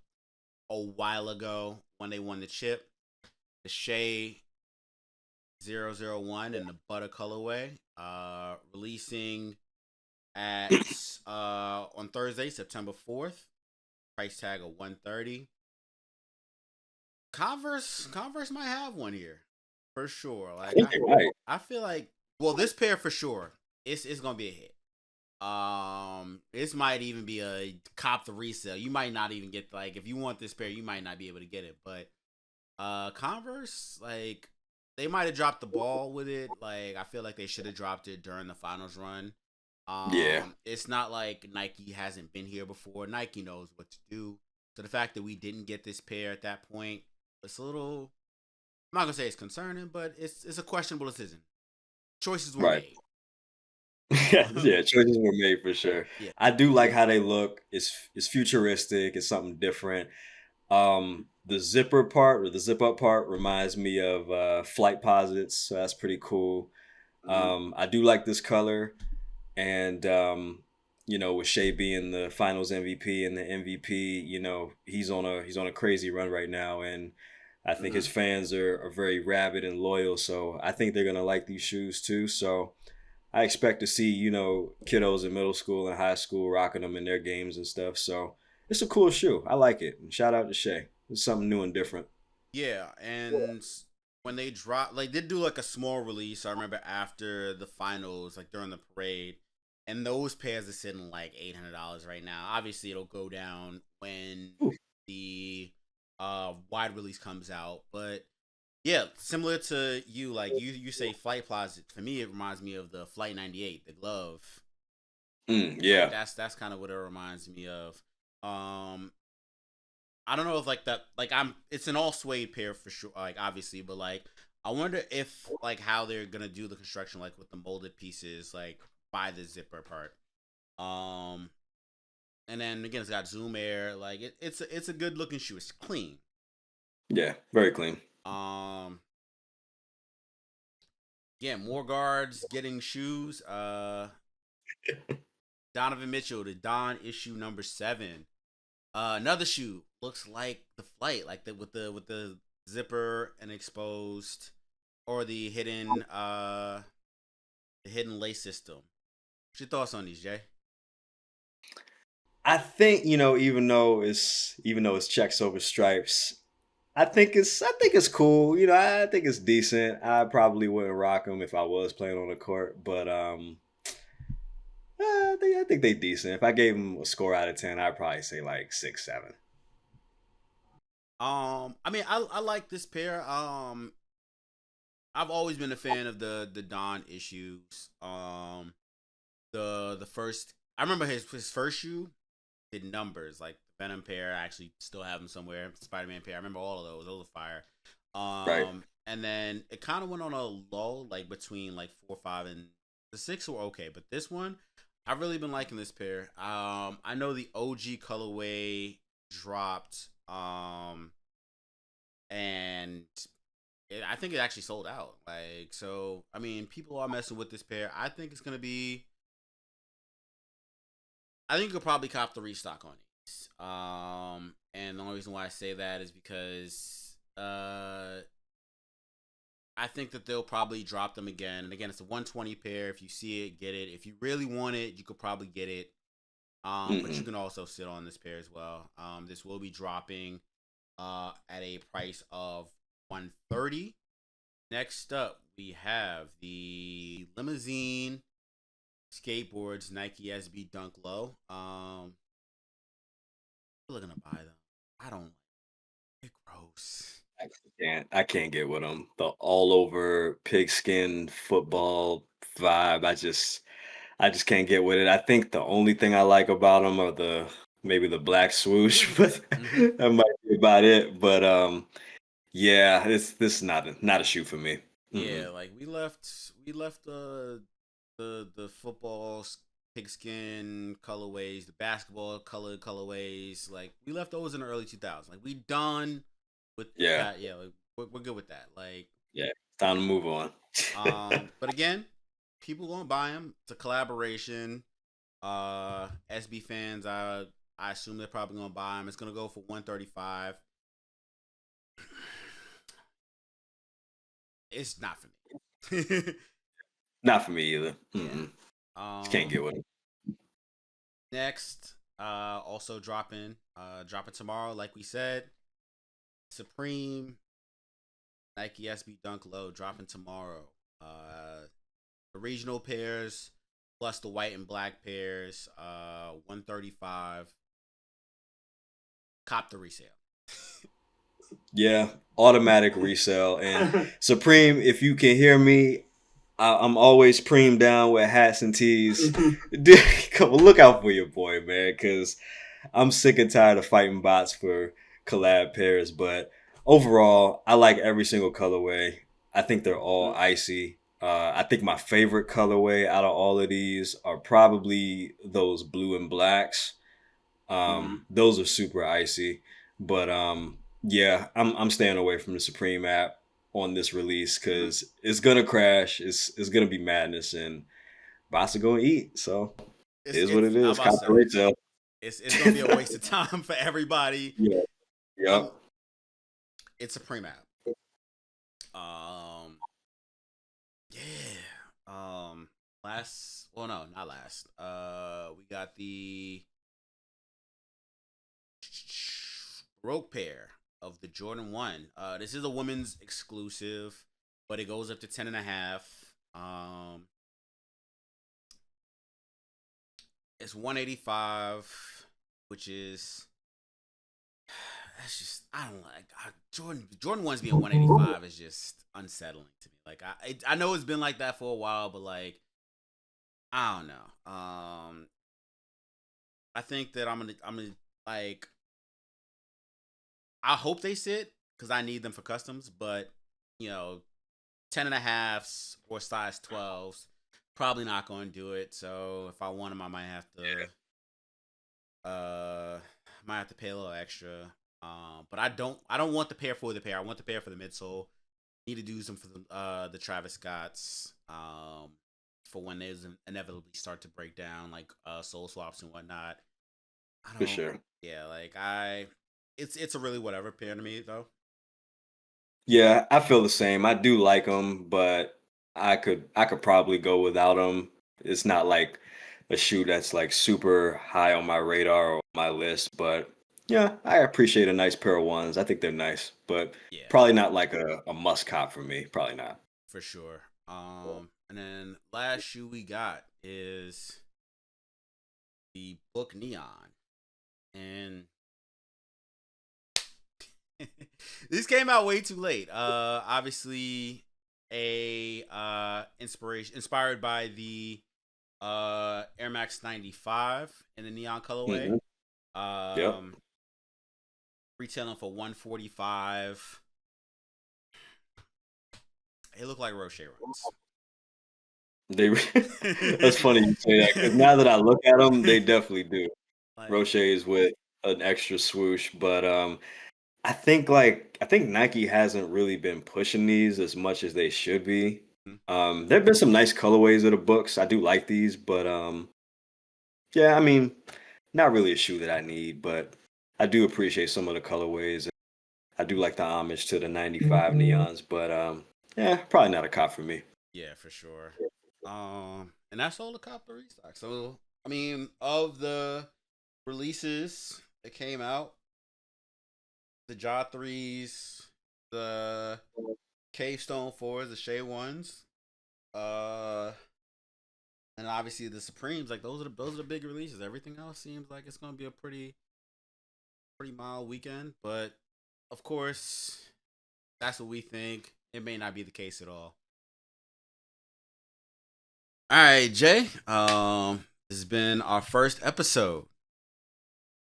a while ago when they won the chip. The Shea 001 and the Butter colorway, releasing at on Thursday, September 4th. Price tag of 130. Converse might have one here for sure. I Like think you're right. I feel like, well, this pair for sure. It's gonna be a hit. This might even be a cop the resale. You might not even get, like, if you want this pair, you might not be able to get it. But Converse, like, they might have dropped the ball with it. Like I feel like they should have dropped it during the finals run. Yeah. It's not like Nike hasn't been here before. Nike knows what to do. So the fact that we didn't get this pair at that point, it's a little. I'm not gonna say it's concerning, but it's a questionable decision. Choices were Right. made. Yeah, choices were made for sure. Yeah. I do like how they look. It's futuristic. It's something different. The zipper part or the zip up part reminds me of flight posits, so that's pretty cool. Mm-hmm. I do like this color, and with Shea being the Finals MVP and the MVP, he's on a crazy run right now, and I think Mm-hmm. his fans are very rabid and loyal. So I think they're gonna like these shoes too. So I expect to see, kiddos in middle school and high school rocking them in their games and stuff. So it's a cool shoe. I like it. And shout out to Shay. It's something new and different. Yeah, and when they dropped, like, they did do like a small release. I remember after the finals, like during the parade, and those pairs are sitting like $800 right now. Obviously, it'll go down when Ooh. the wide release comes out, but yeah, similar to you, like you say Flight Plaza. For me, it reminds me of the Flight 98, the glove. Like Yeah. that's kind of what it reminds me of. Um, I don't know if like that, like it's an all suede pair for sure, like obviously, but like I wonder if like how they're gonna do the construction, like with the molded pieces, like by the zipper part. Um, and then again, it's got Zoom Air, like it's a good looking shoe. It's clean. Yeah. Very clean. Um, yeah, more guards getting shoes. Donovan Mitchell, the Don issue number 7. Another shoe looks like the Flight, like with the zipper and exposed, or the hidden lace system. What's your thoughts on these, Jay? I think, even though it's checks over stripes, I think it's cool. I think it's decent. I probably wouldn't rock them if I was playing on the court, but I think they decent. If I gave them a score out of 10, I'd probably say like 6, 7. I mean, I like this pair. I've always been a fan of the Don issues. The first I remember his first shoe did numbers like the Venom pair. I actually still have them somewhere. Spider-Man pair. I remember all of those. Those are fire. Right. And then it kind of went on a lull, like between like 4, 5, and the 6 were okay, but this one, I've really been liking this pair. I know the OG colorway dropped, and I think it actually sold out. Like, so I mean, people are messing with this pair. I think it's gonna be. I think you could probably cop the restock on these. And the only reason why I say that is because I think that they'll probably drop them again. And again, it's a 120 pair. If you see it, get it. If you really want it, you could probably get it. But you can also sit on this pair as well. This will be dropping at a price of 130. Next up, we have the Limousine Skateboards Nike SB Dunk Low. I'm looking to buy them. I don't like it. Gross. I can't get with them. The all over pigskin football vibe. I just can't get with it. I think the only thing I like about them are the maybe the black swoosh, but Mm-hmm. that might be about it. But yeah, this is not a shoe for me. Mm-mm. Yeah, like we left the football pigskin colorways, the basketball colored colorways. Like we left those in the early 2000s. Like we done with Yeah, that. Yeah, like, we're good with that. Like, yeah. Time to move on. but again, people gonna buy them. It's a collaboration. SB fans, I assume they're probably gonna buy them. It's gonna go for 135. It's not for me. Not for me either. Yeah. Mm-mm. Just can't Um. get with it. Next, also dropping tomorrow, like we said. Supreme Nike SB Dunk Low dropping tomorrow. The regional pairs plus the white and black pairs, 135. Cop the resale. Yeah, automatic resale. And Supreme, if you can hear me, I'm always preem down with hats and tees. Dude, come on, look out for your boy, man, because I'm sick and tired of fighting bots for collab pairs. But overall, I like every single colorway. I think they're all icy. I think my favorite colorway out of all of these are probably those blue and blacks. Those are super icy. But yeah, I'm staying away from the Supreme app on this release because it's gonna crash. It's gonna be madness, and bots are gonna eat. So it is what it I'm is. about to Cop the say retail. it's gonna be a waste of time for everybody. Yeah. Um, Yep. it's a pre map. Um, yeah. Last, well, no, not last. We got the broke pair of the Jordan 1. This is a women's exclusive, but it goes up to 10.5. It's 185, which is that's just I don't like Jordan 1's being 185 is just unsettling to me. Like I know it's been like that for a while, but like I don't know. I think that I'm gonna like I hope they sit because I need them for customs, but you know, 10.5s or size 12s probably not going to do it. So if I want them, I might have to pay a little extra. But I don't want the pair for the pair. I want the pair for the midsole. Need to do some for the Travis Scotts. For when they inevitably start to break down, like soul swaps and whatnot. I For don't. sure. Yeah, like it's a really whatever pair to me though. Yeah, I feel the same. I do like them, but I could probably go without them. It's not like a shoe that's like super high on my radar or my list, but yeah, I appreciate a nice pair of ones. I think they're nice, but Yeah, probably not like a must cop for me. Probably not. for sure. And then last shoe we got is the Book Neon, and this came out way too late. Obviously, a inspired by the Air Max 95 in the neon colorway. Hmm. Yep. Um, retailing for 145. They look like Roche runs. They that's funny you say that because now that I look at them, they definitely do. Like, Roches with an extra swoosh, but I think Nike hasn't really been pushing these as much as they should be. hmm, There've been some nice colorways of the books. I do like these, but yeah, I mean, not really a shoe that I need, but I do appreciate some of the colorways. I do like the homage to the 95 neons, but yeah, probably not a cop for me. yeah, for sure. And that's all the Cop the Restock. So, I mean, of the releases that came out, the Jaw 3s, the Cave Stone 4s, the Shea 1s, uh, and obviously the Supremes, like those are the big releases. Everything else seems like it's gonna be a pretty mild weekend, but of course, that's what we think. It may not be the case at all. All right, Jay. This has been our first episode.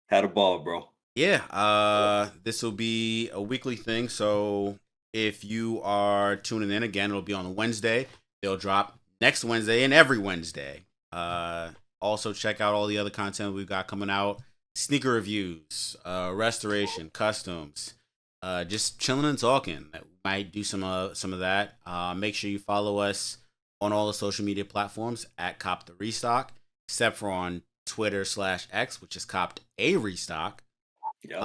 Had a ball, bro. Yeah, this will be a weekly thing. So if you are tuning in again, it'll be on a Wednesday. They'll drop next Wednesday and every Wednesday. Also check out all the other content we've got coming out: sneaker reviews, restoration, customs, just chilling and talking. Might do some of that. Make sure you follow us on all the social media platforms at Cop the Restock, except for on Twitter/X, which is Copped a Restock. Yep.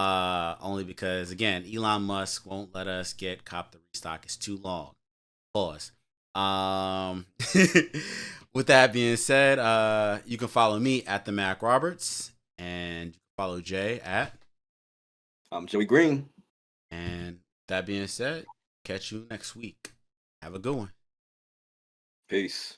Only because again, Elon Musk won't let us get Cop the Restock. It's too long. Pause. Um, with that being said, you can follow me at the MackRoberts, and you can follow Jay at. I'm Joey Green. And that being said, catch you next week. Have a good one. Peace.